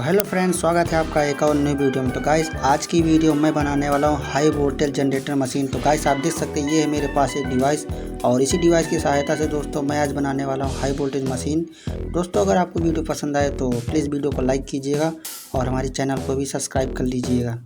Hello friends, स्वागत है आपका एक और नई वीडियो में। तो गाइस आज की वीडियो मैं बनाने वाला हूँ हाई वोल्टेज जनरेटर मशीन। तो गाइस आप देख सकते हैं ये है मेरे पास एक डिवाइस और इसी डिवाइस की सहायता से दोस्तों मैं आज बनाने वाला हूँ हाई वोल्टेज मशीन। दोस्तों अगर आपको वीडियो पसंद आए तो प्लीज़ वीडियो को लाइक कीजिएगा और हमारे चैनल को भी सब्सक्राइब कर लीजिएगा।